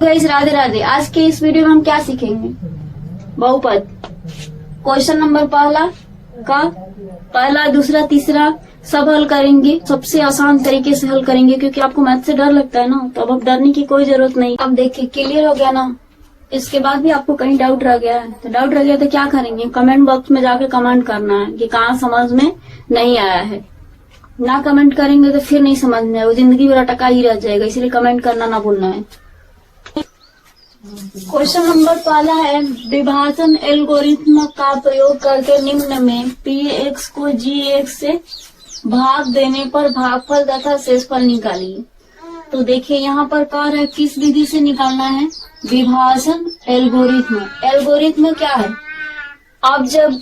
Guys Radhe Radhe. आज के इस वीडियो में हम क्या सीखेंगे? बहुपद। क्वेश्चन नंबर पहला, दूसरा, तीसरा सब हल करेंगे। सबसे आसान तरीके से हल करेंगे, क्योंकि आपको मैथ से डर लगता है ना, तो अब डरने की कोई जरूरत नहीं। अब देखिए क्लियर हो गया ना। इसके बाद भी आपको कहीं डाउट रह गया है, तो डाउट रह गया तो क्या करेंगे? कमेंट बॉक्स में जाके कमेंट करना है कि कहाँ समझ में नहीं आया है। ना कमेंट करेंगे तो फिर नहीं समझ में आएगा, जिंदगी भर अटका ही रह जाएगा। इसलिए कमेंट करना ना भूलना है। क्वेश्चन नंबर पहला है, विभाजन एल्गोरिथ्म का प्रयोग करके निम्न में px को gx से भाग देने पर भागफल तथा शेषफल निकालिए। तो देखिए यहाँ पर कह रहा है किस विधि से निकालना है? विभाजन एल्गोरिथ्म। एल्गोरिथ्म क्या है? आप जब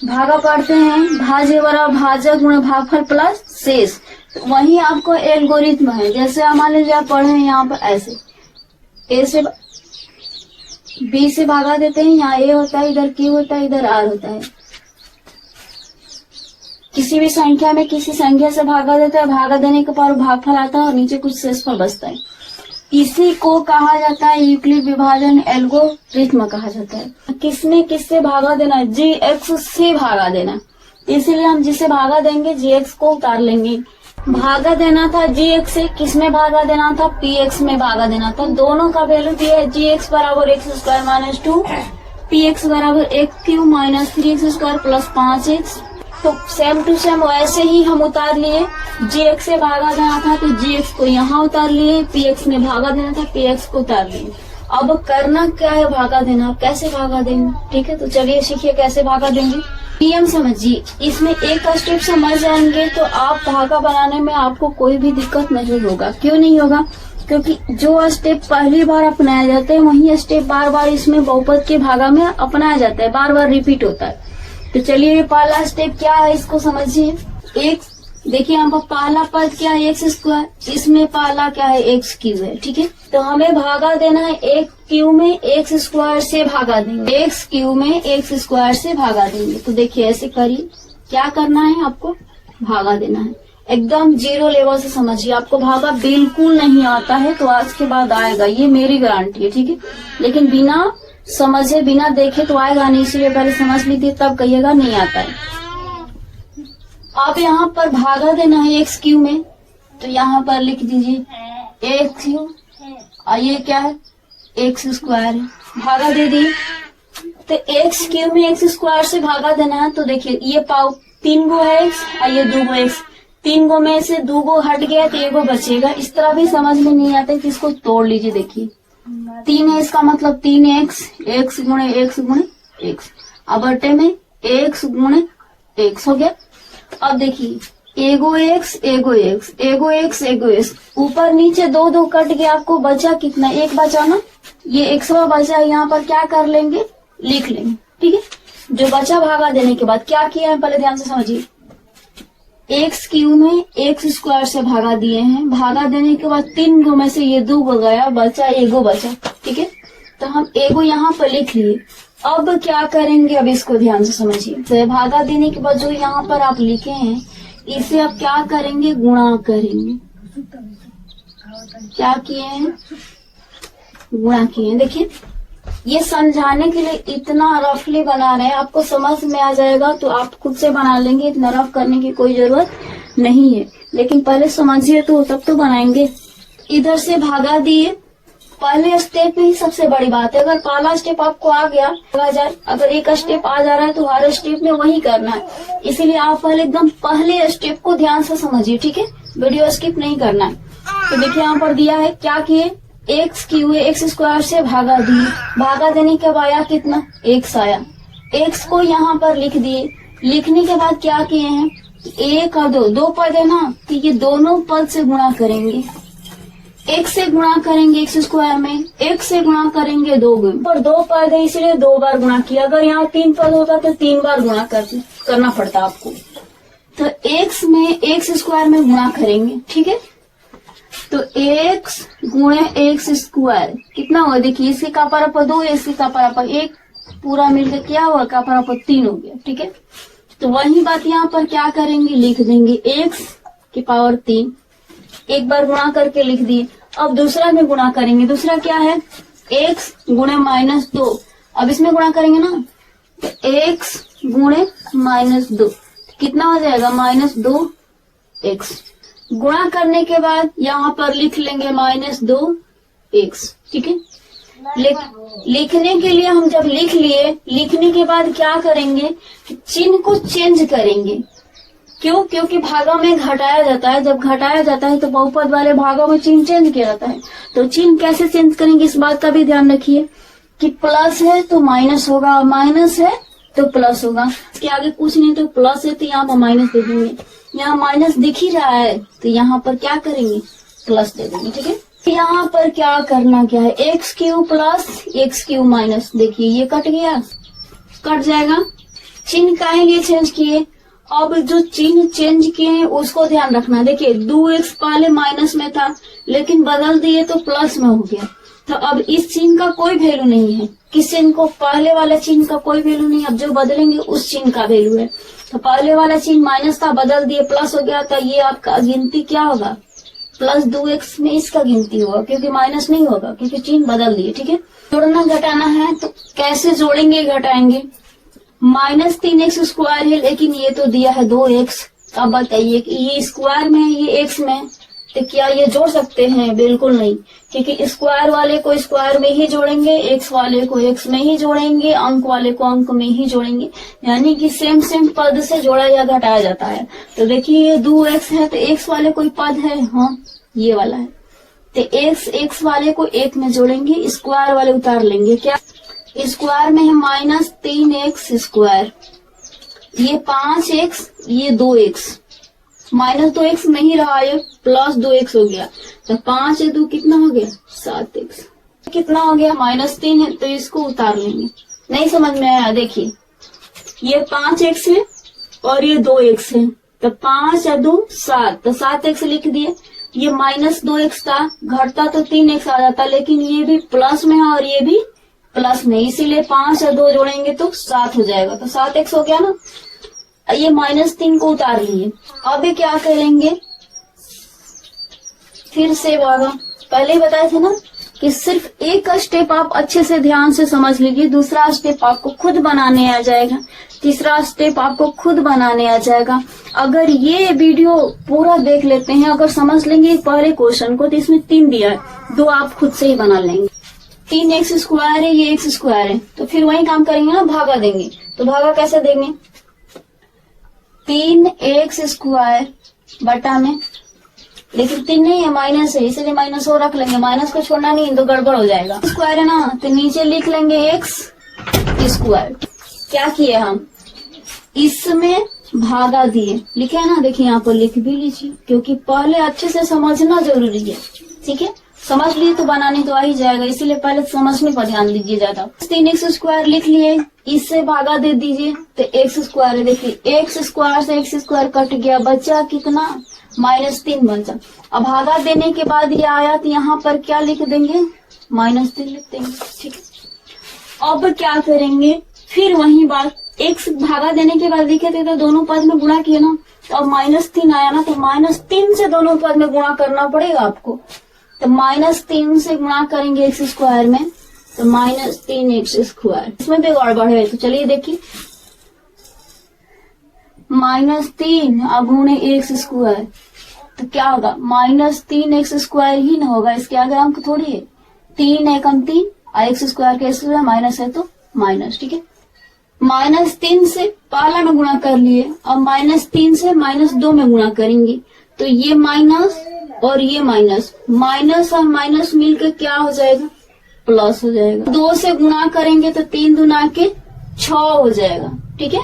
भागा पढ़ते हैं, भाज्य बराबर भाजक गुणा भागफल प्लस शेष, तो वही आपको एल्गोरिथ्म है। जैसे मान लीजिए आप पढ़े हैं यहाँ पर ऐसे, ए से बी से भागा देते हैं, यहाँ ए होता है, इधर क्यू होता है, इधर आर होता है। किसी भी संख्या में किसी संख्या से भागा देते हैं, भागा देने के बाद भागफल आता है और नीचे कुछ शेषफल बचता है। इसी को कहा जाता है यूक्लिड विभाजन एल्गोरिथ्म कहा जाता है। किसने किससे भागा देना? gx से भागा देना। इसीलिए हम जिसे भागा देंगे gx को उतार लेंगे। भागा देना था gx से, किसमें भागा देना था? px में भागा देना था। दोनों का वैल्यू दिया है, gx बराबर x स्क्वायर माइनस 2, px बराबर x Q minus 3x square plus 5x। तो सेम टू सेम वैसे ही हम उतार लिए। gx से भागा देना था तो gx को यहाँ उतार लिए, px में भागा देना था, px को उतार लिए। अब करना क्या है? भागा देना। कैसे भागा देंगे? ठीक है, तो चलिए सीखिए कैसे भागा देंगे। नियम समझिए, इसमें एक स्टेप समझ जाएंगे तो आप भागा बनाने में आपको कोई भी दिक्कत नहीं होगा। क्यों नहीं होगा? क्योंकि जो स्टेप पहली बार अपनाया जाता है वही स्टेप बार बार इसमें बहुपद के भागा में अपनाया जाता है, बार बार रिपीट होता है। तो चलिए ये पहला स्टेप क्या है इसको समझिए। एक देखिए यहाँ पर पहला पद क्या है? X square. इसमें पहला क्या है? एक्स क्यू है। ठीक है, तो हमें भागा देना है एक क्यू में एक्स स्क्वायर से भागा देंगे, एक्स क्यू में एक्स स्क्वायर से भागा देंगे। तो देखिए ऐसे करिए, क्या करना है आपको? भागा देना है। एकदम जीरो लेवल से समझिए। आपको भागा बिल्कुल नहीं आता है तो आज के बाद आएगा, ये मेरी गारंटी है। ठीक है, लेकिन बिना समझे बिना देखे तो आएगा नहीं, इसलिए पहले समझ लीजिए तब कहिएगा नहीं आता है। आप यहाँ पर भागा देना है एक्स क्यू में, तो यहाँ पर लिख दीजिए एक्स क्यू, और ये क्या है? एक्स स्क्वायर है। भागा दे दिए, तो एक्स क्यू में एक्स स्क्वायर से भागा देना है। तो देखिए ये पाव 3 गो है एक्स और ये 2 गो एक्स, 3 गो में से 2 गो हट गया तो 1 गो बचेगा। इस तरह भी समझ में नहीं आता है तो इसको तोड़ लीजिए। देखिए 3 है, इसका मतलब 3x, x गुणे x गुणे x, अब बटे में x गुणे x हो गया। अब देखिए एगो x एगो x, एगो x एगो x, ऊपर नीचे 2 2 कट गया, आपको बचा कितना? 1 बचा ना, ये 100 बचा। यहाँ पर क्या कर लेंगे? लिख लेंगे। ठीक है, जो बचा भागा देने के बाद क्या किया है पहले ध्यान से समझिए। एक्स क्यू में एक्स स्क्वायर से भागा दिए हैं, भागा देने के बाद 3 गो में से ये 2 गो गया, बचा एगो बचा। ठीक है, तो हम एगो यहाँ पर लिख लिए। अब क्या करेंगे? अब इसको ध्यान से समझिए। भागा देने के बाद जो यहाँ पर आप लिखे हैं इसे अब क्या करेंगे? गुणा करेंगे। क्या किए हैं? गुणा किए हैं। देखिए ये समझाने के लिए इतना रफली बना रहे हैं, आपको समझ में आ जाएगा तो आप खुद से बना लेंगे, इतना रफ करने की कोई जरूरत नहीं है। लेकिन पहले समझिए तो तब तो बनाएंगे। इधर से भागा दिए, पहले स्टेप ही सबसे बड़ी बात है। अगर पहला स्टेप आपको आ गया जाए, अगर एक स्टेप आ जा रहा है तो हर स्टेप में वही करना है। इसीलिए आप पहले एकदम पहले स्टेप को ध्यान से समझिए। ठीक है, वीडियो स्किप नहीं करना है। तो देखिए यहाँ पर दिया है, क्या किए? एक्स क्यू एक्स स्क्वायर से भागा दिए, भागा देने के बाद आया कितना? एक्स आया। एक्स को यहाँ पर लिख दिए। लिखने के बाद क्या किए हैं? 1 और 2 पद है ना, तो ये दोनों पद से गुणा करेंगे। एक से गुणा करेंगे एक्स स्क्वायर में, एक से गुणा करेंगे 2 गुण, पर 2 पद है इसलिए 2 बार गुणा किया। अगर यहाँ 3 पद होता तो 3 बार गुणा करना पड़ता आपको। तो एक्स में एक्स स्क्वायर में गुणा करेंगे। ठीक है, तो एक्स गुणे एक्स स्क्वायर कितना हुआ? देखिए इसके का पारा 2, इसके का पारा 1, पूरा मिलकर क्या हुआ? का पारा 3 हो गया। ठीक है, तो वही बात यहाँ पर क्या करेंगे? लिख देंगे एक्स की पावर 3, एक बार गुणा करके लिख दिए। अब दूसरा में गुणा करेंगे। दूसरा क्या है, x गुणे -2। अब इसमें गुणा करेंगे ना, तो x गुणे -2 कितना हो जाएगा, -2x। गुणा करने के बाद यहाँ पर लिख लेंगे -2x, ठीक है। लिखने के लिए हम जब लिख लिए, लिखने के बाद क्या करेंगे, चिन्ह को चेंज करेंगे। क्यों? क्योंकि भागों में घटाया जाता है, जब घटाया जाता है तो बहुपद वाले भागों में चिन्ह चेंज किया जाता है। तो चिन्ह कैसे चेंज करेंगे, इस बात का भी ध्यान रखिए कि प्लस है तो माइनस होगा, माइनस है तो प्लस होगा। इसके आगे कुछ नहीं, तो प्लस है तो यहाँ पर माइनस दे देंगे। यहाँ माइनस दिख ही रहा है तो यहाँ पर क्या करेंगे, प्लस दे देंगे, ठीक है। यहाँ पर क्या करना क्या है, x³ प्लस x³ माइनस, देखिए ये कट गया, कट जाएगा। चिन्ह काहे लिए चेंज किए, अब जो चिन्ह चेंज किए हैं उसको ध्यान रखना। देखिए 2x पहले माइनस में था लेकिन बदल दिए तो प्लस में हो गया, तो अब इस चिन्ह का कोई वैल्यू नहीं है। किस चिन्ह को, पहले वाला चिन्ह का कोई वैल्यू नहीं, अब जो बदलेंगे उस चिन्ह का वैल्यू है। तो पहले वाला चिन्ह माइनस था, बदल दिए प्लस हो गया, तो ये आपका गिनती क्या होगा, +2x में इसका गिनती होगा, क्योंकि माइनस नहीं होगा क्योंकि चिन्ह बदल दिए, ठीक है। जोड़ना घटाना है तो कैसे जोड़ेंगे घटाएंगे, -3x² है लेकिन ये तो दिया है 2x। अब बताइए कि ये स्क्वायर में है, ये x में, तो क्या ये जोड़ सकते हैं, बिल्कुल नहीं, क्योंकि स्क्वायर वाले को स्क्वायर में ही जोड़ेंगे, x वाले को x में ही जोड़ेंगे, अंक वाले को अंक में ही जोड़ेंगे, यानी कि सेम सेम पद से जोड़ा या घटाया जाता है। तो देखिए ये 2x है तो x वाले कोई पद है, हाँ ये वाला है, तो x वाले को 1 में जोड़ेंगे, स्क्वायर वाले उतार लेंगे। क्या स्क्वायर में है -3x², ये 5x, ये 2x, -2x नहीं रहा, ये +2x हो गया, तो 5 है 2 कितना हो गया, 7x। कितना हो गया, -3 है तो इसको उतार लेंगे। नहीं समझ में आया, देखिए ये 5x है और ये 2x है, तो 5 या 2 7, तो 7x लिख दिए। ये -2x था, घटता तो 3x आ जाता, लेकिन ये भी प्लस में है और ये भी प्लस में, इसीलिए 5 या 2 जोड़ेंगे तो 7 हो जाएगा, तो 7x हो गया ना। ये -3 को उतार लिए। अब क्या करेंगे, फिर से भागा, पहले ही बताए थे ना कि सिर्फ एक स्टेप आप अच्छे से ध्यान से समझ लीजिए, दूसरा स्टेप आपको खुद बनाने आ जाएगा, तीसरा स्टेप आपको खुद बनाने आ जाएगा। अगर ये वीडियो पूरा देख लेते हैं, अगर समझ लेंगे पहले क्वेश्चन को, तो इसमें 3 दिया है, 2 आप खुद से ही बना लेंगे। 3x² है, ये x² है, तो फिर वही काम करेंगे ना, भागा देंगे। तो भागा कैसे देंगे, 3x² बटा में, लेकिन 3 नहीं है, माइनस है, इसलिए माइनस हो रख लेंगे, माइनस को छोड़ना नहीं तो गड़बड़ हो जाएगा। स्क्वायर है ना, तो नीचे लिख लेंगे x²। क्या किए हम, इसमें भागा दिए, लिखे है ना, देखिए यहाँ पर लिख भी लीजिए, क्योंकि पहले अच्छे से समझना जरूरी है, ठीक है। समझ लिए तो बनाने तो आ ही जाएगा, इसीलिए पहले समझने पर ध्यान दीजिए ज्यादा। 3x² लिख लिए, इससे भागा दे दीजिए, तो x² है, देखिए x² से x² कट गया, बचा कितना, -3 बचा। अब भागा देने के बाद ये आया तो यहाँ पर क्या लिख देंगे, -3 लिख देंगे, ठीक है। अब क्या करेंगे, फिर वही बात, x भागा देने के बाद लिखे थे तो दोनों पद में गुणा किया ना, तो अब -3 आया ना, तो -3 से दोनों पद में गुणा करना पड़ेगा आपको, तो -3 से गुणा करेंगे x² में, तो -3x²। इसमें भी गड़बड़ है, तो चलिए देखिए, -3 अब गुणे x², तो क्या होगा, -3x² ही ना होगा, इसके आगे अंक थोड़ी है, 3 एकम 3, x² के x² माइनस है तो माइनस, ठीक है। -3 से पहला में गुणा कर लिए, अब -3 से -2 में गुणा करेंगे, तो ये माइनस और ये माइनस, माइनस और माइनस मिलकर क्या हो जाएगा, प्लस हो जाएगा। 2 से गुणा करेंगे तो 3 दूना के 6 हो जाएगा, ठीक है।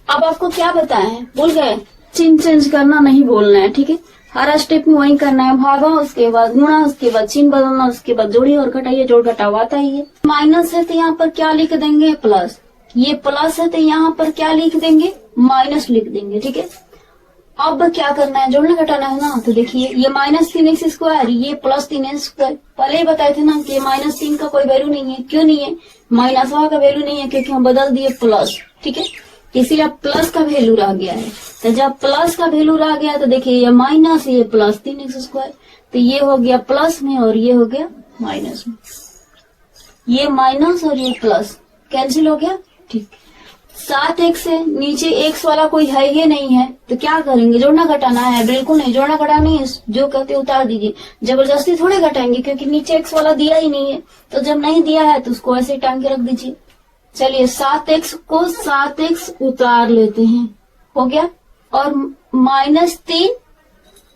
अब आपको क्या बताया है, भूल गए, चिन्ह चेंज करना नहीं बोलना है, ठीक है। हर स्टेप में वही करना है, भागा, उसके बाद गुणा, उसके बाद चिन्ह बदलना, उसके बाद जोड़िए और घटाइए, जोड़ घटाव आता ही है। माइनस है तो यहाँ पर क्या लिख देंगे, प्लस, ये प्लस है तो यहाँ पर क्या लिख देंगे, माइनस लिख देंगे, ठीक है। अब क्या करना है, जोड़ना घटाना है ना, तो देखिए ये -3x², ये +3x², पहले ही बताए थे ना कि -3 का कोई वैल्यू नहीं है। क्यों नहीं है, -1 का वैल्यू नहीं है, क्योंकि हम बदल दिए प्लस, ठीक है, इसीलिए प्लस का वैल्यू रह गया है। तो जब प्लस का वैल्यू रह गया तो देखिए ये माइनस, ये +3x², तो ये हो गया प्लस में और ये हो गया माइनस में। ये माइनस और ये प्लस कैंसिल हो गया। ठीक, 7x है, नीचे x वाला कोई है ही नहीं है, तो क्या करेंगे, जोड़ना घटाना है? बिल्कुल नहीं, जोड़ना घटाना नहीं है, जो कहते उतार दीजिए। जबरदस्ती थोड़े घटाएंगे क्योंकि नीचे x वाला दिया ही नहीं है, तो जब नहीं दिया है तो उसको ऐसे टांग के रख दीजिए। चलिए 7x को 7x उतार लेते हैं, हो गया। और -3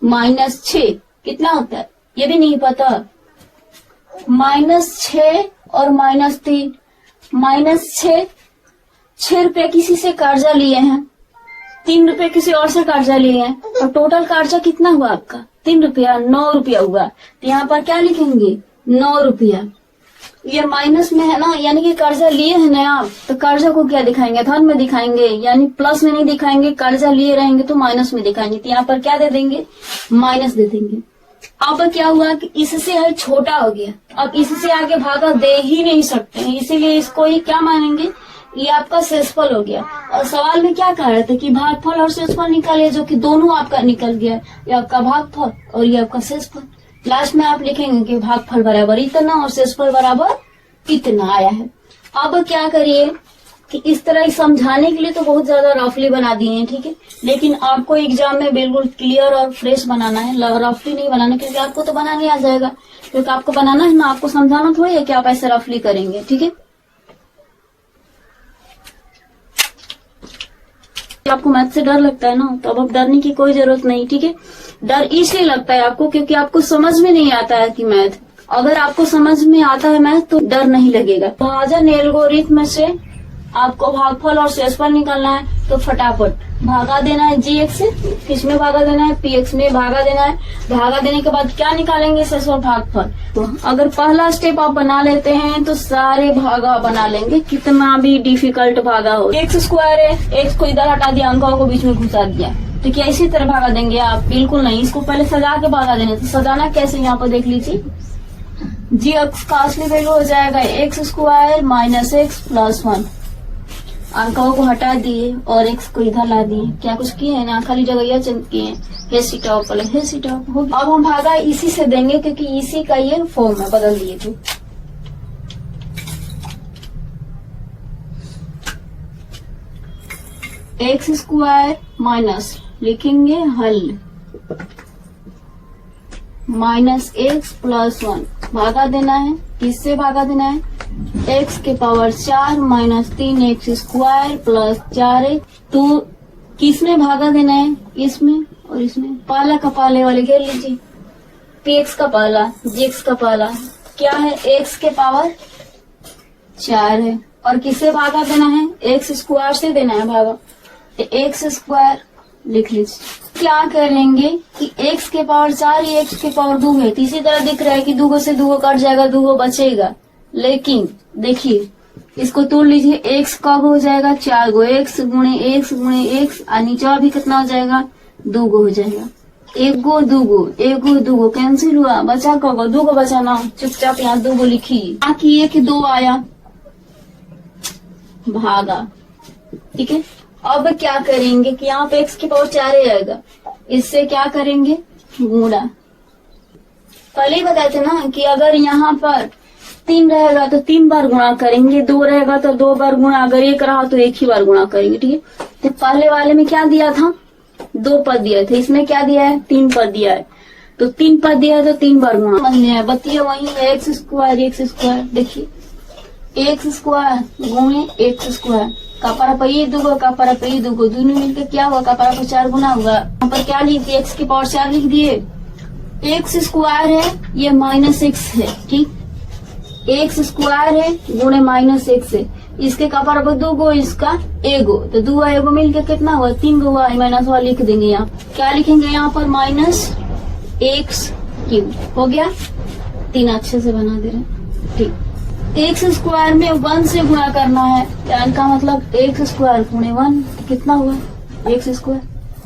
-6 कितना होता है ये भी नहीं पता। -6 और -3 -6, 6 रुपए किसी से कर्जा लिए हैं, 3 रुपए किसी और से कर्जा लिए हैं, और टोटल कर्जा कितना हुआ आपका? 3 रुपया, 9 रुपया हुआ। तो यहाँ पर क्या लिखेंगे? 9 रुपया। ये माइनस में है ना, यानी कि कर्जा लिए हैं ना आप, तो कर्जा को क्या दिखाएंगे? धन में दिखाएंगे, यानी प्लस में नहीं दिखाएंगे। कर्जा लिए रहेंगे तो माइनस में दिखाएंगे, तो यहाँ पर क्या दे देंगे? माइनस दे देंगे। अब क्या हुआ कि इससे है छोटा हो गया, अब इससे आगे भागा दे ही नहीं सकते हैं, इसीलिए इसको ही क्या मानेंगे? ये आपका शेषफल हो गया। और सवाल में क्या कह रहे थे कि भागफल और शेषफल निकालिए, जो कि दोनों आपका निकल गया। ये आपका भागफल और ये आपका शेषफल। लास्ट में आप लिखेंगे कि भागफल बराबर इतना और शेषफल बराबर इतना आया है। अब क्या करिए कि इस तरह समझाने के लिए तो बहुत ज्यादा रफली बना दिए हैं, ठीक है, लेकिन आपको एग्जाम में बिल्कुल क्लियर और फ्रेश बनाना है, रफली नहीं बनाना, क्योंकि आपको तो बनाने आ जाएगा, क्योंकि आपको बनाना है ना, आपको समझाना थोड़ी है कि आप ऐसे रफली करेंगे, ठीक है। आपको मैथ से डर लगता है ना, तो अब डरने की कोई जरूरत नहीं, ठीक है। डर इसलिए लगता है आपको क्योंकि आपको समझ में नहीं आता है कि मैथ, अगर आपको समझ में आता है मैथ तो डर नहीं लगेगा। भाजन एल्गोरिथम से आपको भागफल और शेषफल निकालना है, तो फटाफट भागा देना है gx से, किसमें भागा देना है? px में भागा देना है। भागा देने के बाद क्या निकालेंगे? शेषफल भागफल। तो अगर पहला स्टेप आप बना लेते हैं तो सारे भागा बना लेंगे, कितना भी डिफिकल्ट भागा हो। x स्क्वायर है, x को इधर हटा दिया, अंकों को बीच में घुसा दिया, तो क्या इसी तरह भागा देंगे आप? बिल्कुल नहीं, इसको पहले सजा के भागा देने। तो सजाना कैसे, यहाँ पर देख लीजिए। gx का असली वैल्यू हो जाएगा x square minus x plus 1। अंकों को हटा दिए और x को इधर ला दिए, क्या कुछ किए हैं ना, खाली जगह चेंज किए हैं। हेसी टॉप वाले हेसी टॉप हो। अब हम भागा इसी से देंगे क्योंकि इसी का ये फॉर्म है, बदल दिए थे। एक्स स्क्वायर माइनस लिखेंगे हल माइनस एक्स प्लस 1, भागा देना है, किससे भागा देना है? x के power 4 minus 3x square plus 4x। तो किसमें भागा देना है? इसमें और इसमें। पाला का पाले वाले घेर लीजिए, px का पाला gx का पाला क्या है? x के पावर 4 है, और किससे भागा देना है? x स्क्वायर से देना है भागा, तो x स्क्वायर लिख लीजिए। क्या करेंगे कि x के पावर 4 ही x के पावर 2 है, तो इसी तरह दिख रहा है कि 2 से 2 कट जाएगा, 2 बचेगा। लेकिन देखिए इसको तोड़ लीजिए, x कब हो जाएगा? 4 गो, x गुणे x गुणे x, और नीचे भी कितना हो जाएगा? 2 गो हो जाएगा। 1 गो 2 गो, 1 गो 2 गो कैंसिल हुआ, बचा कब? 2 गो बचा ना, चुपचाप यहाँ 2 गो लिखिए। बाकी 1 2 आया, भागा, ठीक है। अब क्या करेंगे कि यहाँ पे x की पावर 4 ही आएगा, इससे क्या करेंगे? गुणा। पहले ही बताए थे ना कि अगर यहाँ पर 3 रहेगा तो 3 बार गुणा करेंगे, 2 रहेगा तो 2 बार गुणा, अगर 1 रहा तो 1 ही बार गुणा करेंगे, ठीक है। तो पहले वाले में क्या दिया था? 2 पद दिया था, इसमें क्या दिया है? 3 पद दिया है, तो 3 पद दिया है तो 3 बार गुणा समझ लिया है। बतिया वही है, एक्स स्क्वायर, देखिए एक्स स्क्वायर गुणे एक्स स्क्वायर, का परपई 2 गो, का परपई 2 गो, दोनों मिलकर क्या हुआ? का पर 4 गुना हुआ। यहाँ पर क्या लिख दिए? एक्स की पावर 4 लिख दिए। एक्स स्क्वायर है, ये माइनस एक्स है, ठीक, एक्स स्क्वायर है गुणे माइनस एक्स है, इसके का पर 2 गो, इसका 1 गो, तो 2 1 गो मिलकर कितना हुआ? 3 गो हुआ, माइनस वाला लिख देंगे। यहाँ क्या लिखेंगे? यहाँ पर माइनस एक्स क्यूब हो गया। 3 अच्छे से बना दे रहे, ठीक। एक्स स्क्वायर में 1 से गुणा करना है, यानी का मतलब एक्स स्क्वायर गुणे 1 कितना हुआ? एक्स स्क्वायर,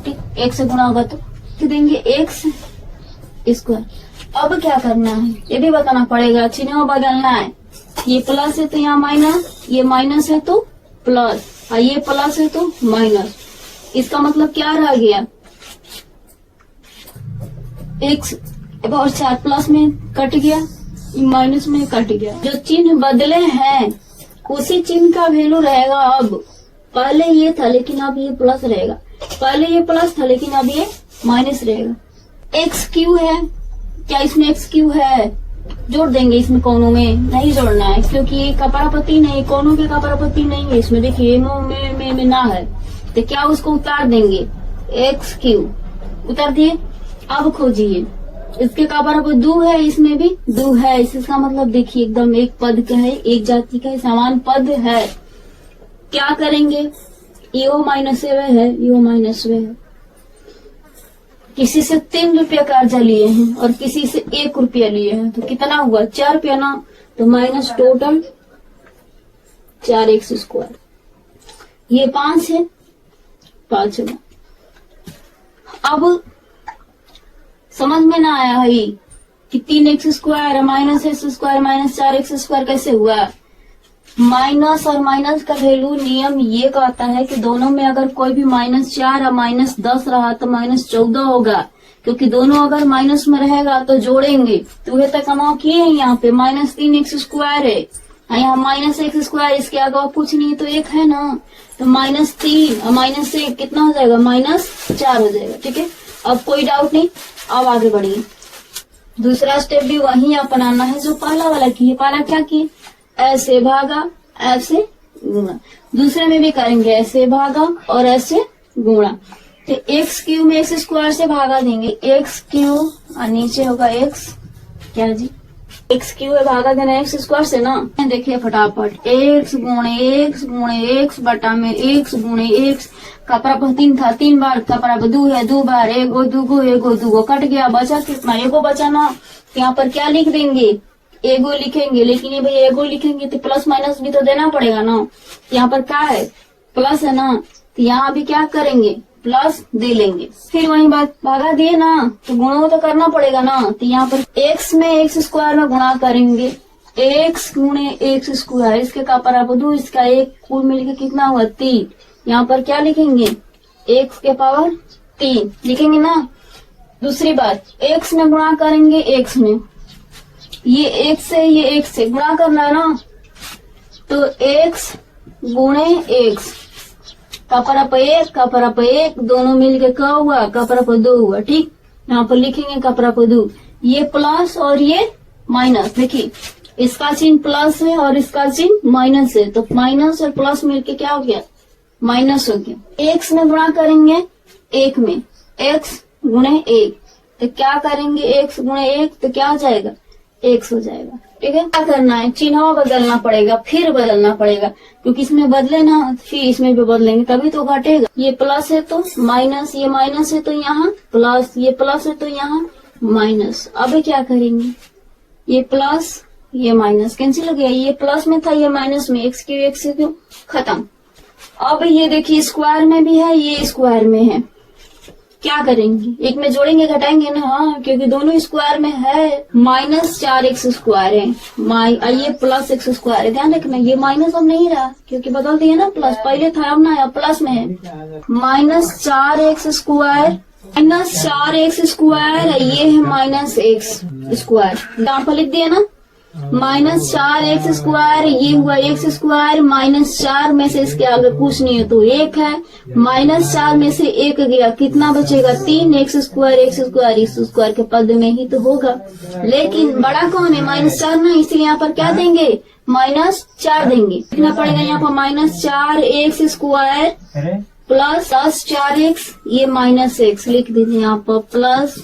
ठीक। 1 से गुणा होगा तो देंगे एक्स स्क्वायर। अब क्या करना है ये भी बताना पड़ेगा, चिन्ह बदलना है। ये प्लस है तो यहाँ माइनस, ये माइनस है तो प्लस, और ये प्लस है तो माइनस। इसका मतलब क्या रह गया? अब और 4 प्लस में कट गया, माइनस में कट गया। जो चिन्ह बदले हैं उसी चिन्ह का वैल्यू रहेगा। अब पहले ये था लेकिन अब ये प्लस रहेगा, पहले ये प्लस था लेकिन अब ये माइनस रहेगा। एक्स क्यू है, क्या इसमें एक्स क्यू है? जोड़ देंगे इसमें, कोनों में नहीं जोड़ना है क्योंकि ये कपरापति नहीं, कोनों के कपरापति नहीं है इसमें। देखिए में ना है तो क्या उसको उतार देंगे, एक्स क्यू उतार दिए। अब खोजिए, इसके कपरापति दो है, इसमें भी दो है। इसका मतलब देखिए एकदम एक पद का है, एक जाति का समान पद है। क्या करेंगे, यो माइनस वे है, यो माइनस वे है। किसी से 3 रुपया कर्जा लिए हैं और किसी से 1 रुपया लिए हैं तो कितना हुआ, 4 रुपया ना, तो माइनस टोटल 4x स्क्वायर। ये 5 है, 5 है। अब समझ में ना आया है कि 3x square minus x square minus 4x square कैसे हुआ। माइनस और माइनस का वैल्यू नियम ये कहता है कि दोनों में अगर कोई भी -4 और -10 रहा तो -14 होगा, क्योंकि दोनों अगर माइनस में रहेगा तो जोड़ेंगे। तो ये तक कमाओ किए हैं, यहाँ पे -3x स्क्वायर है, यहाँ -x स्क्वायर, इसके आगे कुछ नहीं तो 1 है ना, तो -3 और -1 कितना हो जाएगा, -4 हो जाएगा। ठीक है, अब कोई डाउट नहीं, अब आगे बढ़िए। दूसरा स्टेप भी वही अपनाना है जो पहला वाला किए। पहला क्या किए, ऐसे भागा ऐसे गुणा, दूसरे में भी करेंगे ऐसे भागा और ऐसे गुणा। तो एक्स क्यू में एक्स स्क्वायर से भागा देंगे, एक्स क्यू और नीचे होगा एक्स, क्या जी, एक्स क्यू है, भागा देना एक्स स्क्वायर से ना। देखिए फटाफट, एक्स गुणे एक्स बटा में एक्स गुणे एक्स, कपड़ा पर 3 था, 3 बार कपड़ा पर 2 है, 2 बार, एगो दूगो कट गया, बचा कितना, एगो बचा ना। यहाँ पर क्या लिख देंगे, एगो लिखेंगे, लेकिन ये भैया एगो लिखेंगे तो प्लस माइनस भी तो देना पड़ेगा ना। यहाँ पर क्या है, प्लस है ना, तो यहाँ भी क्या करेंगे, प्लस दे लेंगे। फिर वही बात, भागा दिए ना तो गुणा तो करना पड़ेगा ना। तो यहाँ पर x में x स्क्वायर में गुणा करेंगे, x गुणे x स्क्वायर, इसके का बराबर 2, इसका 1, कुल मिलकर कितना हुआ 3। यहाँ पर क्या लिखेंगे, x के पावर 3 लिखेंगे ना। दूसरी बात, x में गुणा करेंगे, x में ये एक से गुणा करना है ना, तो x गुणे x, कपड़ा 1 दोनों मिलके क्या हुआ, कपड़ा 2 हुआ। ठीक, यहाँ पर लिखेंगे कपड़ा 2, ये प्लस और ये माइनस। देखिए इसका चिन्ह प्लस है और इसका चिन्ह माइनस है, तो माइनस और प्लस मिलके क्या हो गया, माइनस हो गया। x में गुणा करेंगे 1 में, x गुणे 1, तो क्या करेंगे, x गुणे 1 तो क्या हो जाएगा, x हो जाएगा। ठीक है, क्या करना है, चिन्ह बदलना पड़ेगा, फिर बदलना पड़ेगा, क्योंकि इसमें बदले ना फिर इसमें भी बदलेंगे तभी तो घटेगा। ये प्लस है तो माइनस, ये माइनस है तो यहाँ प्लस, ये प्लस है तो यहाँ माइनस। अब क्या करेंगे, ये प्लस ये माइनस कैंसिल हो गया, ये प्लस में था ये माइनस में, एक्स क्यू खत्म। अब ये देखिए स्क्वायर में भी है, ये स्क्वायर में है, क्या करेंगे, एक में जोड़ेंगे घटाएंगे ना, हाँ, क्योंकि दोनों स्क्वायर में है। -4x स्क्वायर है, ये प्लस x स्क्वायर है, ध्यान रखना ये माइनस अब नहीं रहा क्योंकि बदल दिए ना, प्लस पहले था अब ना, अब प्लस में है। -4x स्क्वायर, -4x स्क्वायर, ये है -x स्क्वायर, यहाँ पर लिख दिया ना, -4x स्क्वायर, ये हुआ x स्क्वायर, -4 में से इसके आगे कुछ नहीं है तो 1 है, -4 में से 1 गया, कितना बचेगा, 3x स्क्वायर, x स्क्वायर के पद में ही तो होगा, लेकिन बड़ा कौन है, -4 ना, इसलिए यहाँ पर क्या देंगे, -4 देंगे। लिखना पड़ेगा यहाँ पर -4x स्क्वायर प्लस 4x, ये -x लिख दीजिए यहाँ पर, प्लस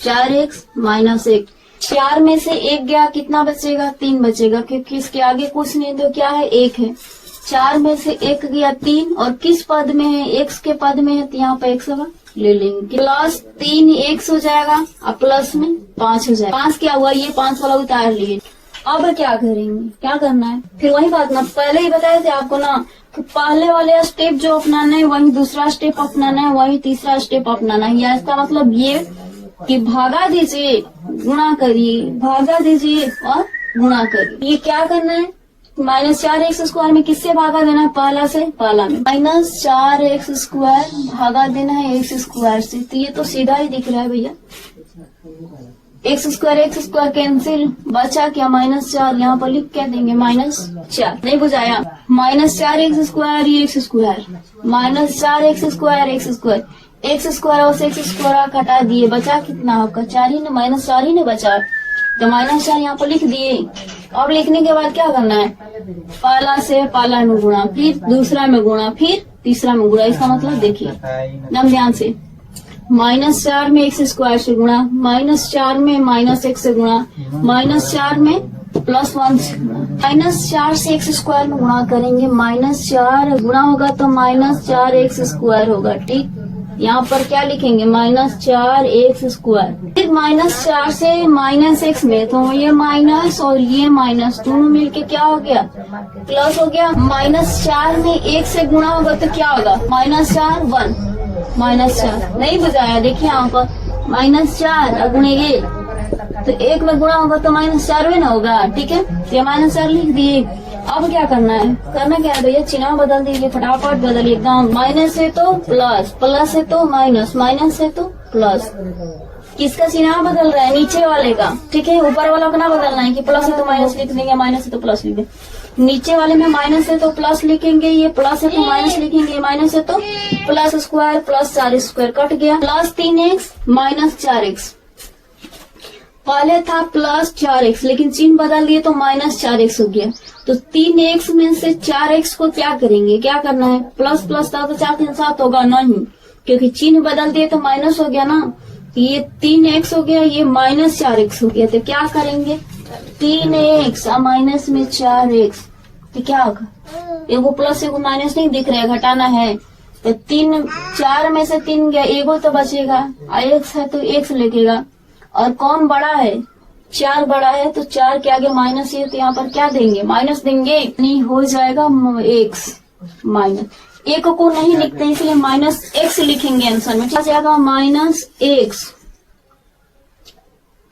4x -1, 4 में से 1 गया, कितना बचेगा, 3 बचेगा, क्योंकि इसके आगे कुछ नहीं तो क्या है, 1 है। 4 में से 1 गया 3, और किस पद में है, x के पद में है, तो यहाँ पे x ले लेंगे, प्लस 3 x हो जाएगा और प्लस में 5 हो जाएगा। 5 क्या हुआ, ये 5 वाला उतार लिए। अब क्या करेंगे, क्या करना है, फिर वही बात ना, पहले ही बताए थे आपको ना, तो पहले वाले स्टेप जो अपनाना है वही दूसरा स्टेप अपनाना है, वही तीसरा स्टेप अपनाना है। या इसका मतलब ये कि भागा दीजिए गुणा करिए, भागा दीजिए और गुणा करिए। ये क्या करना है, -4x स्क्वायर में किससे भागा देना है, पहला से, पहला में -4x स्क्वायर भागा देना है x स्क्वायर से, तो ये तो सीधा ही दिख रहा है भैया, एक्स स्क्वायर कैंसिल, बचा क्या -4, यहाँ पर लिख क्या देंगे -4, नहीं बुझाया, -4 एक्स स्क्वायर, ये x square, -4 x square, x square और एक्स स्क्वायर हटा दिए, बचा कितना आपका 4 ही, -4 ही ने बचा, तो -4 यहाँ पर लिख दिए। अब लिखने के बाद क्या करना है, पहला से पहला में गुणा, फिर दूसरा में गुणा, फिर तीसरा में गुणा। इसका मतलब देखिए एकदम ध्यान से, -4 में एक्स स्क्वायर से गुणा, -4 में -x से गुणा, -4 में +1 से गुणा, -4 से एक्स स्क्वायर में गुणा करेंगे, -4 गुणा होगा तो -4 एक्स स्क्वायर होगा, ठीक। यहाँ पर क्या लिखेंगे -4 एक्स स्क्वायर, फिर -4 से -x में, तो ये माइनस और ये माइनस दोनों मिलके क्या हो गया, प्लस हो गया। -4 में 1 से गुणा होगा तो क्या होगा, -4 1, -4 नहीं बुझाया, देखिए यहाँ पर -4 गुणे ये, तो 1 में गुणा होगा तो -4 में ना होगा, ठीक है। ये -4 लिख दिए। अब क्या करना है, क्या है भैया, चिन्ह बदल दीजिए, फटाफट बदलिए एकदम, माइनस है तो प्लस, प्लस है तो माइनस, माइनस है तो प्लस। किसका चिन्ह बदल रहा है, नीचे वाले का, ठीक है। ऊपर वाला का ना बदलना है कि प्लस है तो माइनस लिख देंगे, माइनस है तो प्लस लिख देंगे। नीचे वाले में माइनस है तो प्लस लिखेंगे, ये प्लस है तो माइनस लिखेंगे, माइनस है तो प्लस स्क्वायर, +4 स्क्वायर कट गया, +3x -4x, पहले था +4x लेकिन चिन्ह बदल दिए तो -4x हो गया। तो 3x में से 4x को क्या करेंगे, क्या करना है, प्लस प्लस था तो 4 3 7 होगा नहीं, क्योंकि चिन्ह बदल दिए तो माइनस हो गया ना, ये 3x हो गया, ये -4x हो गया, तो क्या करेंगे 3x और माइनस में 4x, तो क्या होगा, एगो प्लस एगो माइनस नहीं दिख रहा है, घटाना है, तो 4 में से 3 गया, एगो तो बचेगा, x है तो x लिखेगा, और कौन बड़ा है, 4 बड़ा है, तो 4 के आगे माइनस है, तो यहाँ पर क्या देंगे, माइनस देंगे, नहीं हो जाएगा x माइनस, एक को नहीं लिखते इसलिए -x लिखेंगे आंसर में, क्या जाएगा -x।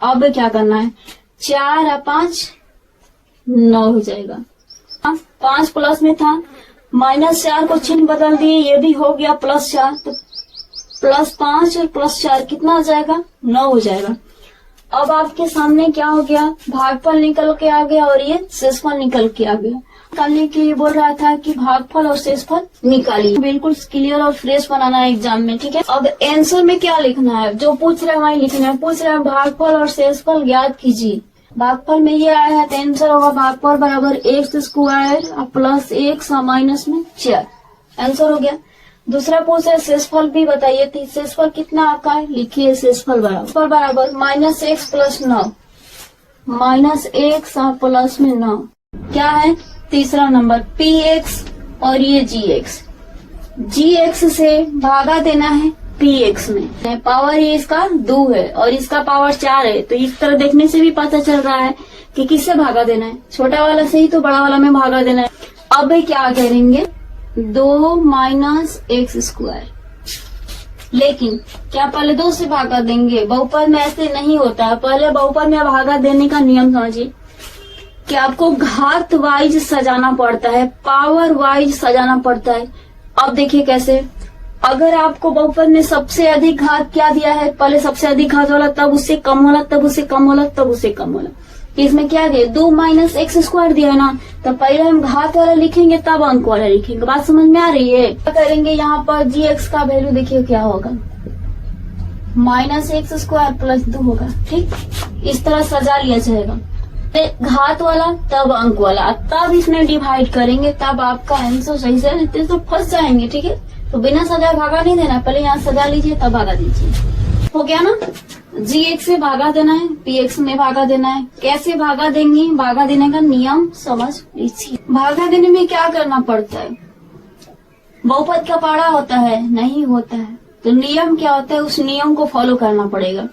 अब क्या करना है, 4 और 5 9 हो जाएगा, 5 प्लस में था, -4 को चिन्ह बदल दिए, ये भी हो गया +4, तो +5 और +4 कितना हो जाएगा, 9 हो जाएगा। अब आपके सामने क्या हो गया, भागफल निकल के आ गया और ये शेषफल निकल के आ गया। निकालने के लिए बोल रहा था कि भागफल और शेषफल निकालिए, बिल्कुल क्लियर और फ्रेश बनाना है एग्जाम में, ठीक है। अब आंसर में क्या लिखना है, जो पूछ रहे हैं वही लिखना है, पूछ रहे हैं भागफल और शेषफल ज्ञात कीजिए। भागफल में ये आया है तो आंसर होगा भागफल बराबर x स्क्वायर प्लस x और माइनस में 4, आंसर हो गया। दूसरा पूछ है शेषफल भी बताइए, थी शेषफल कितना आपका है, लिखिए शेषफल बराबर -x + 9, -x और प्लस में 9, क्या है तीसरा नंबर px और ये gx से भागा देना है px में, पावर ये इसका 2 है और इसका पावर 4 है, तो इस तरह देखने से भी पता चल रहा है कि किससे भागा देना है, छोटा वाला से ही तो बड़ा वाला में भागा देना है। अब क्या करेंगे, 2 - x स्क्वायर, लेकिन क्या पहले 2 से भागा देंगे, बहुपद में ऐसे नहीं होता है, पहले बहुपद में भागा देने का नियम समझिए कि आपको घात वाइज सजाना पड़ता है, पावर वाइज सजाना पड़ता है। अब देखिए कैसे, अगर आपको बहुपद में सबसे अधिक घात क्या दिया है, पहले सबसे अधिक घात वाला, तब उससे कम वाला, तब उससे कम वाला, तब उससे कम वाला, इसमें क्या दिया 2 - x स्क्वायर दिया है ना, तो पहले हम घात वाला लिखेंगे तब अंक वाला लिखेंगे, बात समझ में आ रही है। क्या करेंगे, यहाँ पर gx का वैल्यू देखिए क्या होगा, -x स्क्वायर + 2 होगा, ठीक, इस तरह सजा लिया जाएगा, घात वाला तब अंक वाला, तब इसमें डिवाइड करेंगे, तब आपका आंसर सही से, तो फंस जाएंगे, ठीक है। तो बिना सजा भागा नहीं देना, पहले यहाँ सजा लीजिए तब भागा दीजिए, हो गया ना। gx से भागा देना है, px में भागा देना है, कैसे भागा देंगे, भागा देने का नियम समझ लीजिए। भागा देने में क्या करना पड़ता है, बहुपद का पाड़ा होता है, नहीं होता है, तो नियम क्या होता है, उस नियम को फॉलो करना पड़ेगा।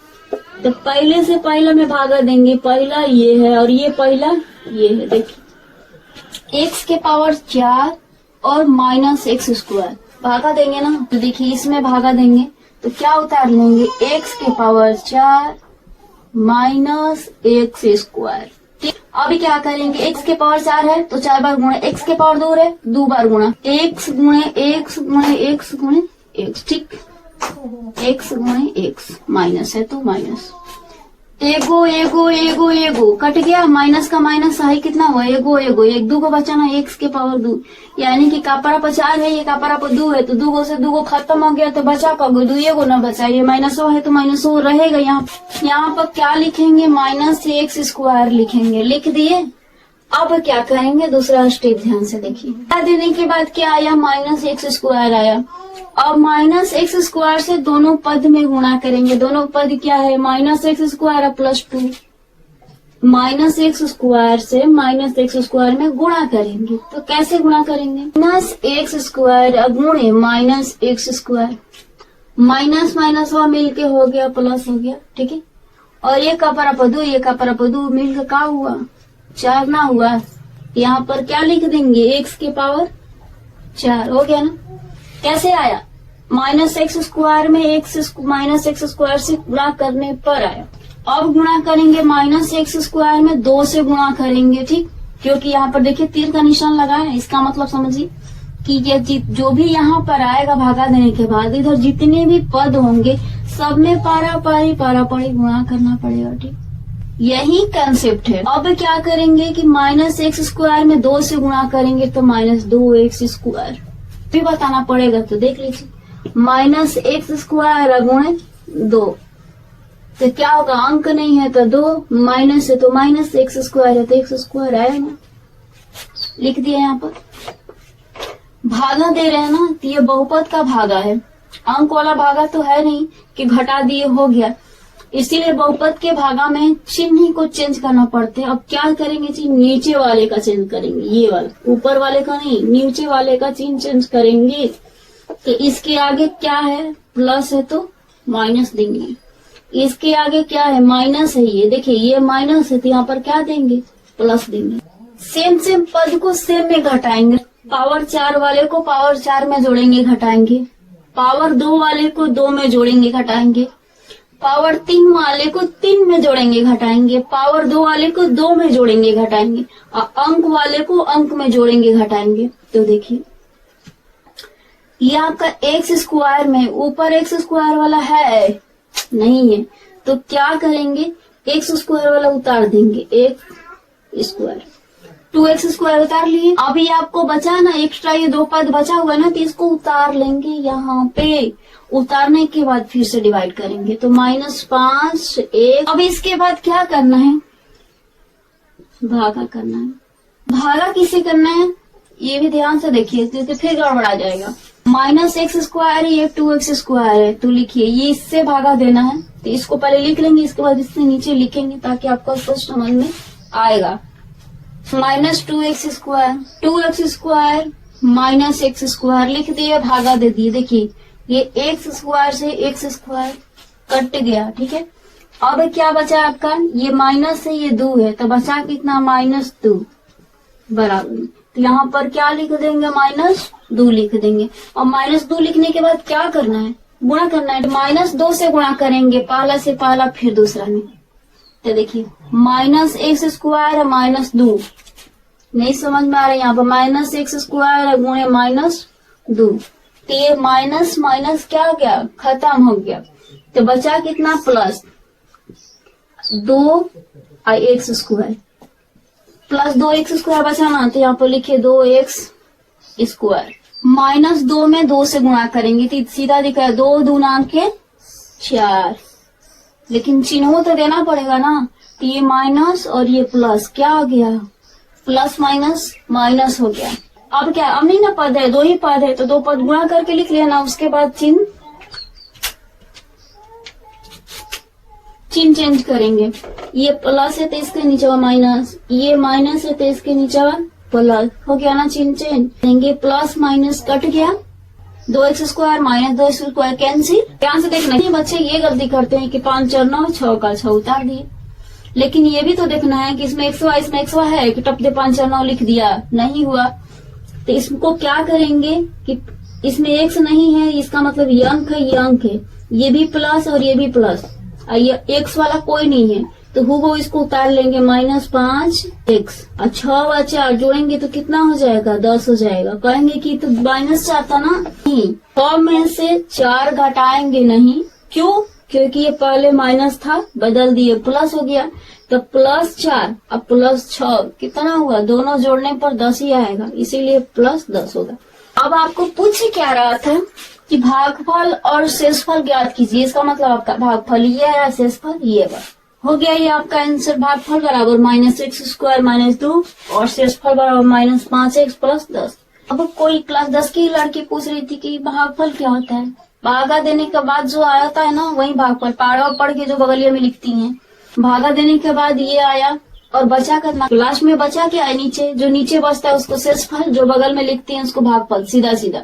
तो पहले से पहला में भागा देंगे, पहला ये है और ये पहला ये है, देखिए x के पावर 4 और -x स्क्वायर भागा देंगे ना, तो देखिए इसमें भागा देंगे तो क्या उतार लेंगे, x के पावर 4 -x स्क्वायर, ठीक। अभी क्या करेंगे, x के पावर 4 है तो 4 बार गुणा, x के पावर 2 है 2 बार गुणा, x गुणे x गुणे x गुणे x, ठीक, x गुणे x, माइनस है तो माइनस, एगो एगो एगो एगो कट गया, माइनस का माइनस सही कितना हुआ, एगो एगो, एक दो को बचाना, एक्स के पावर 2, यानी कि कापरा पर 4 है, ये कापरा पर 2 है, तो 2 से 2 खत्म हो गया, तो बचा कगो 2 एगो ना बचा, ये माइनस है तो माइनस रहेगा। यहाँ पर क्या लिखेंगे, माइनस एक्स स्क्वायर लिखेंगे, लिख दिए। अब क्या करेंगे, दूसरा स्टेप ध्यान से देखिए। देने के बाद क्या आया, माइनस एक्स स्क्वायर आया। अब माइनस एक्स स्क्वायर से दोनों पद में गुणा करेंगे। दोनों पद क्या है, minus x square plus 2, minus x square से माइनस एक्स स्क्वायर में गुणा करेंगे। तो कैसे गुणा करेंगे, माइनस एक्स स्क्वायर गुणे minus x square, minus minus हुआ मिलके हो गया प्लस हो गया, ठीक है। और ये का परपदू, ये का परपदू मिलकर क्या हुआ, 4 ना हुआ। यहाँ पर क्या लिख देंगे, एक्स के पावर 4 हो गया ना। कैसे आया, माइनस एक्स स्क्वायर में एक्स माइनस एक्स स्क्वायर से गुणा करने पर आया। अब गुणा करेंगे माइनस एक्स स्क्वायर में 2 से गुणा करेंगे, ठीक, क्योंकि यहाँ पर देखिए तीर का निशान लगा है। इसका मतलब समझिए कि ये जो भी यहाँ पर आएगा भागा देने के बाद, इधर जितने भी पद होंगे सब में पारा पारी गुणा करना पड़ेगा, ठीक, यही कंसेप्ट है। अब क्या करेंगे कि माइनस एक्स स्क्वायर में 2 से गुणा करेंगे तो माइनस 2 एक्स स्क्वायर भी बताना पड़ेगा, तो देख लीजिए, माइनस एक्स स्क्वायर गुणे 2, तो क्या होगा, अंक नहीं है तो 2, माइनस है तो माइनस, एक्स स्क्वायर है तो एक्स स्क्वायर आया ना, लिख दिया। यहाँ पर भागा दे रहे हैं ना, तो ये बहुपद का भागा है, अंक वाला भागा तो है नहीं कि घटा दिए हो गया, इसीलिए बहुपद के भागा में चिन्ह को चेंज करना पड़ते हैं। अब क्या करेंगे जी, नीचे वाले का चेंज करेंगे, ये वाला, ऊपर वाले का नहीं, नीचे वाले का चिन्ह चेंज करेंगे। तो इसके आगे क्या है, प्लस है तो माइनस देंगे, इसके आगे क्या है, माइनस है, ये देखिए ये माइनस है तो यहाँ पर क्या देंगे, प्लस देंगे। सेम पद को सेम में घटाएंगे, पावर 4 वाले को पावर 4 में जोड़ेंगे घटाएंगे, पावर 2 वाले को 2 में जोड़ेंगे घटाएंगे, पावर 3 वाले को 3 में जोड़ेंगे घटाएंगे, पावर 2 वाले को 2 में जोड़ेंगे घटाएंगे, और अंक वाले को अंक में जोड़ेंगे घटाएंगे। तो देखिए ये आपका एक्स स्क्वायर में ऊपर एक्स स्क्वायर वाला है नहीं है, तो क्या करेंगे, एक्स स्क्वायर वाला उतार देंगे, एक्स स्क्वायर 2x स्क्वायर उतार लिए। अभी आपको बचा ना एक्स्ट्रा, ये 2 पद बचा हुआ ना, तो इसको उतार लेंगे यहाँ पे, उतारने के बाद फिर से डिवाइड करेंगे, तो -5 1। अब इसके बाद क्या करना है, भागा करना है। भागा किसे करना है, ये भी ध्यान से देखिए, तो फिर गड़बड़ा जाएगा। माइनस एक्स स्क्वायर ये 2x स्क्वायर है, तो लिखिए ये इससे भागा देना है, तो इसको पहले लिख लेंगे, इसके बाद इससे नीचे लिखेंगे ताकि आपको स्पष्ट समझ में आएगा। -2x square, 2x square minus x square लिख दिए, भागा दे दिए। देखिए ये एक्स स्क्वायर से एक्स स्क्वायर कट गया, ठीक है। अब क्या बचा आपका, ये माइनस है ये 2 है, तो बचा कितना, -2 बराबर, तो यहाँ पर क्या लिख देंगे, -2 लिख देंगे। और -2 लिखने के बाद क्या करना है, गुणा करना है, -2 से गुणा करेंगे, पहला से पहला फिर दूसरा में। तो देखिए -x स्क्वायर -2, नहीं समझ में आ रहा है, यहाँ पर -x स्क्वायर गुणे -2, तो ये माइनस माइनस क्या हो गया, खत्म हो गया, तो बचा कितना, +2x स्क्वायर, +2x स्क्वायर बचा ना, तो यहाँ पर लिखिए 2x स्क्वायर। -2 में 2 से गुणा करेंगे तो सीधा दिखा है 2 दूना के 4, लेकिन चिन्ह तो देना पड़ेगा ना, तो ये माइनस और ये प्लस, क्या हो गया, प्लस माइनस माइनस हो गया। अब क्या, अब नहीं ना पद है, 2 ही पद है, तो 2 पद गुणा करके लिख लिया ना, उसके बाद चिन्ह चेंज करेंगे, ये प्लस है तो इसके नीचे माइनस, ये माइनस है तो इसके नीचे प्लस, हो गया ना, चिन्ह चेंज देंगे, प्लस माइनस कट गया, 2x square -2x square cancel. ध्यान से देखना, ये बच्चे ये गलती करते हैं कि 5 4 9 6 का 6 उतार दिए, लेकिन ये भी तो देखना है कि इसमें xy इसमें xy है कि टप दे 5 4 9 लिख दिया, नहीं हुआ, तो इसको क्या करेंगे कि इसमें x नहीं है, इसका मतलब ये अंक है, ये अंक है, ये भी प्लस और ये भी प्लस, और ये x वाला कोई नहीं है, तो वो इसको उतार लेंगे, -5x, और 6 व 4 जोड़ेंगे तो कितना हो जाएगा, 10 हो जाएगा। कहेंगे कि तो -4 था ना, नहीं, 100 में से 4 घटाएंगे नहीं, क्यों, क्योंकि ये पहले माइनस था, बदल दिए प्लस हो गया, तो +4 अब +6 कितना हुआ, दोनों जोड़ने पर 10 ही आएगा, इसीलिए +10 होगा। अब आपको पूछ क्या रहा था कि भागफल और शेषफल ज्ञात कीजिए, इसका मतलब आपका भागफल ये है, शेषफल ये है। हो गया ये आपका आंसर, भागफल बराबर -x² - 2 और शेषफल बराबर -5x + 10। अब कोई क्लास 10 की लड़की पूछ रही थी कि भागफल क्या होता है। भागा देने के बाद जो आता है ना वही भागफल, पढ़ के जो बगलिया में लिखती हैं। भागा देने के बाद ये आया और बचा करना, लास्ट में बचा क्या है, नीचे जो नीचे बचता है उसको शेषफल, जो बगल में लिखती हैं उसको भागफल, सीधा सीधा।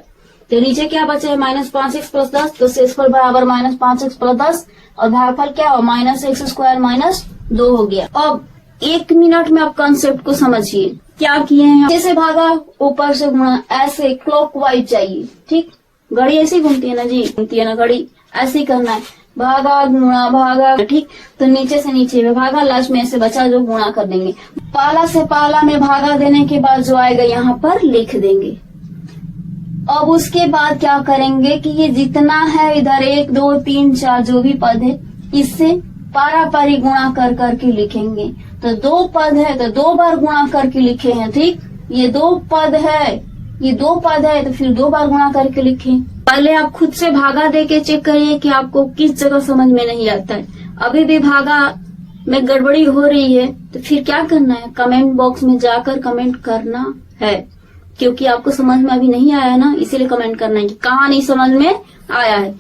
तो नीचे क्या बचा है, -5x + 10, तो शेषफल बराबर -5x + 10 और भागफल क्या हो, -x² - 2 हो गया। अब 1 मिनट में आप कॉन्सेप्ट को समझिए, क्या किए हैं, जैसे भागा ऊपर से गुणा, ऐसे क्लॉकवाइज चाहिए, ठीक, घड़ी ऐसी घूमती है ना जी, घूमती है ना घड़ी, ऐसे ही करना है, भागा गुणा भागा, ठीक, तो नीचे से नीचे में भागा, लास्ट में ऐसे बचा जो गुणा कर देंगे, पाला से पाला में भागा देने के बाद जो आएगा यहाँ पर लिख देंगे। अब उसके बाद क्या करेंगे कि ये जितना है इधर 1 2 3 4 जो भी पद है, इससे पारापारी गुणा कर करके लिखेंगे। तो 2 पद है तो 2 बार गुणा करके लिखे हैं, ठीक, ये 2 पद है, ये 2 पद है तो फिर 2 बार गुणा करके लिखें। पहले आप खुद से भागा दे के चेक करिए कि आपको किस जगह समझ में नहीं आता है। अभी भी भागा में गड़बड़ी हो रही है तो फिर क्या करना है, कमेंट बॉक्स में जाकर कमेंट करना है, क्योंकि आपको समझ में अभी नहीं आया ना, इसीलिए कमेंट करना है कि कहाँ नहीं समझ में आया है।